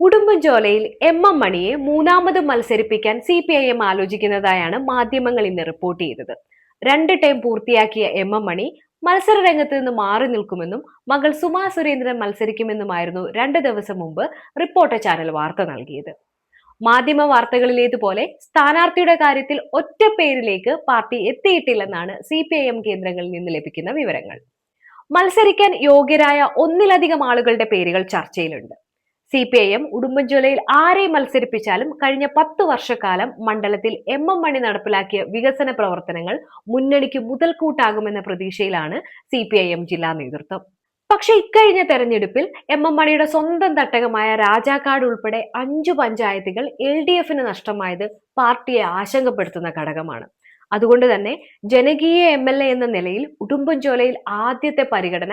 ഉടുമ്പൻചോലയിൽ M മണിയെ മൂന്നാമത് മത്സരിപ്പിക്കാൻ CPIM ആലോചിക്കുന്നതായാണ് മാധ്യമങ്ങൾ ഇന്ന് റിപ്പോർട്ട് ചെയ്തത്. 2 ടേം പൂർത്തിയാക്കിയ മണി മത്സര രംഗത്ത് നിന്ന് മാറി നിൽക്കുമെന്നും മകൾ സുമാ സുരേന്ദ്രൻ മത്സരിക്കുമെന്നുമായിരുന്നു 2 ദിവസം മുമ്പ് റിപ്പോർട്ടർ ചാനൽ വാർത്ത നൽകിയത്. മാധ്യമ വാർത്തകളിലേതുപോലെ സ്ഥാനാർത്ഥിയുടെ കാര്യത്തിൽ ഒറ്റ പേരിലേക്ക് പാർട്ടി എത്തിയിട്ടില്ലെന്നാണ് CPIM കേന്ദ്രങ്ങളിൽ നിന്ന് ലഭിക്കുന്ന വിവരങ്ങൾ. മത്സരിക്കാൻ യോഗ്യരായ ഒന്നിലധികം ആളുകളുടെ പേരുകൾ ചർച്ചയിലുണ്ട്. CPIM ഉടുമ്പൻചോലയിൽ ആരെ മത്സരിപ്പിച്ചാലും കഴിഞ്ഞ 10 വർഷക്കാലം മണ്ഡലത്തിൽ മണി നടപ്പിലാക്കിയ വികസന പ്രവർത്തനങ്ങൾ മുന്നണിക്ക് മുതൽക്കൂട്ടാകുമെന്ന പ്രതീക്ഷയിലാണ് CPIM ജില്ലാ നേതൃത്വം. പക്ഷെ ഇക്കഴിഞ്ഞ തെരഞ്ഞെടുപ്പിൽ മണിയുടെ സ്വന്തം തട്ടകമായ രാജാക്കാട് ഉൾപ്പെടെ 5 പഞ്ചായത്തുകൾ LDFന് നഷ്ടമായത് പാർട്ടിയെ ആശങ്കപ്പെടുത്തുന്ന ഘടകമാണ്. അതുകൊണ്ട് തന്നെ ജനകീയ MLA എന്ന നിലയിൽ ഉടുമ്പൻചോലയിൽ ആദ്യത്തെ പരിഗണന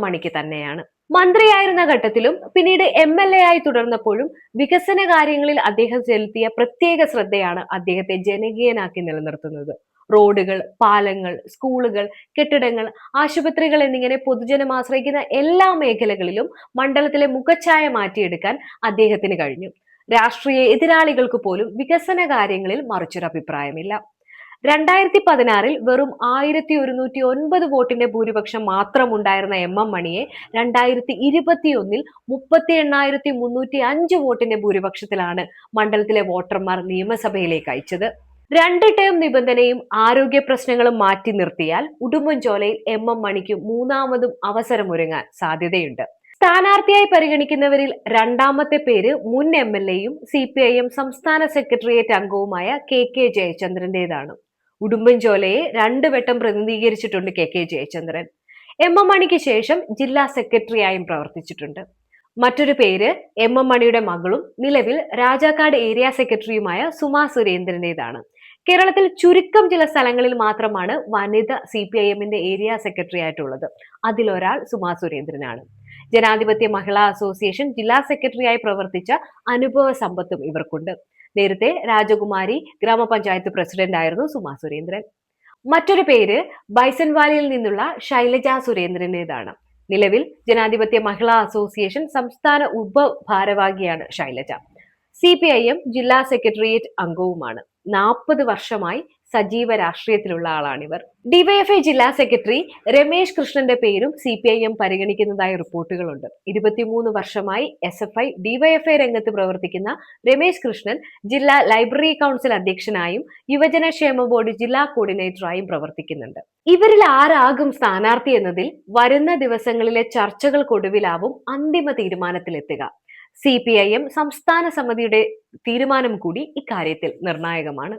മണിക്ക് തന്നെയാണ്. മന്ത്രിയായിരുന്ന ഘട്ടത്തിലും പിന്നീട് MLA ആയി തുടർന്നപ്പോഴും വികസന കാര്യങ്ങളിൽ അദ്ദേഹം ചെലുത്തിയ പ്രത്യേക ശ്രദ്ധയാണ് അദ്ദേഹത്തെ ജനകീയനാക്കി നിലനിർത്തുന്നത്. റോഡുകൾ, പാലങ്ങൾ, സ്കൂളുകൾ, കെട്ടിടങ്ങൾ, ആശുപത്രികൾ എന്നിങ്ങനെ പൊതുജനം ആശ്രയിക്കുന്ന എല്ലാ മേഖലകളിലും മണ്ഡലത്തിലെ മുഖച്ഛായ മാറ്റിയെടുക്കാൻ അദ്ദേഹത്തിന് കഴിഞ്ഞു. രാഷ്ട്രീയ എതിരാളികൾക്ക് പോലും വികസന കാര്യങ്ങളിൽ മറിച്ചൊരു അഭിപ്രായമില്ല. 2016 വെറും 1109 വോട്ടിന്റെ ഭൂരിപക്ഷം മാത്രം ഉണ്ടായിരുന്ന മണിയെ 2021 38,305 വോട്ടിന്റെ ഭൂരിപക്ഷത്തിലാണ് മണ്ഡലത്തിലെ വോട്ടർമാർ നിയമസഭയിലേക്ക് അയച്ചത്. 2 ടേം നിബന്ധനയും ആരോഗ്യ പ്രശ്നങ്ങളും മാറ്റി നിർത്തിയാൽ ഉടുമ്പൻചോലയിൽ മണിക്ക് മൂന്നാമതും അവസരമൊരുങ്ങാൻ സാധ്യതയുണ്ട്. സ്ഥാനാർത്ഥിയായി പരിഗണിക്കുന്നവരിൽ രണ്ടാമത്തെ പേര് മുൻ MLAയും CPIM സംസ്ഥാന സെക്രട്ടേറിയറ്റ് അംഗവുമായ KK ജയചന്ദ്രന്റേതാണ്. ഉടുമ്പൻചോലയെ 2 വട്ടം പ്രതിനിധീകരിച്ചിട്ടുണ്ട് KK ജയചന്ദ്രൻ. മണിക്ക് ശേഷം ജില്ലാ സെക്രട്ടറിയായും പ്രവർത്തിച്ചിട്ടുണ്ട്. മറ്റൊരു പേര് മണിയുടെ മകളും നിലവിൽ രാജാക്കാട് ഏരിയ സെക്രട്ടറിയുമായ സുമാ സുരേന്ദ്രന്റേതാണ്. കേരളത്തിൽ ചുരുക്കം ചില സ്ഥലങ്ങളിൽ മാത്രമാണ് വനിത CPIMന്റെ ഏരിയ സെക്രട്ടറി ആയിട്ടുള്ളത്. അതിലൊരാൾ സുമാ സുരേന്ദ്രനാണ്. ജനാധിപത്യ മഹിളാ അസോസിയേഷൻ ജില്ലാ സെക്രട്ടറിയായി പ്രവർത്തിച്ച അനുഭവ സമ്പത്തും ഇവർക്കുണ്ട്. നേരത്തെ രാജകുമാരി ഗ്രാമപഞ്ചായത്ത് പ്രസിഡന്റ് ആയിരുന്നു സുമാ സുരേന്ദ്രൻ. മറ്റൊരു പേര് ബൈസൺവാലിയിൽ നിന്നുള്ള ശൈലജ സുരേന്ദ്രന്റേതാണ്. നിലവിൽ ജനാധിപത്യ മഹിളാ അസോസിയേഷൻ സംസ്ഥാന ഉപഭാരവാഹിയാണ് ശൈലജ. CPIM ജില്ലാ സെക്രട്ടേറിയറ്റ് അംഗവുമാണ്. 40 വർഷമായി സജീവ രാഷ്ട്രീയത്തിലുള്ള ആളാണിവർ. DYFI ജില്ലാ സെക്രട്ടറി രമേശ് കൃഷ്ണന്റെ പേരും CPIM പരിഗണിക്കുന്നതായി റിപ്പോർട്ടുകളുണ്ട്. 23 വർഷമായി SFI DYFI രംഗത്ത് പ്രവർത്തിക്കുന്ന രമേശ് കൃഷ്ണൻ ജില്ലാ ലൈബ്രറി കൗൺസിൽ അധ്യക്ഷനായും യുവജനക്ഷേമ ബോർഡ് ജില്ലാ കോർഡിനേറ്ററായും പ്രവർത്തിക്കുന്നുണ്ട്. ഇവരിൽ ആരാകും സ്ഥാനാർത്ഥി എന്നതിൽ വരുന്ന ദിവസങ്ങളിലെ ചർച്ചകൾക്കൊടുവിലാവും അന്തിമ തീരുമാനത്തിലെത്തുക. CPIM സംസ്ഥാന സമിതിയുടെ തീരുമാനം കൂടി ഇക്കാര്യത്തിൽ നിർണായകമാണ്.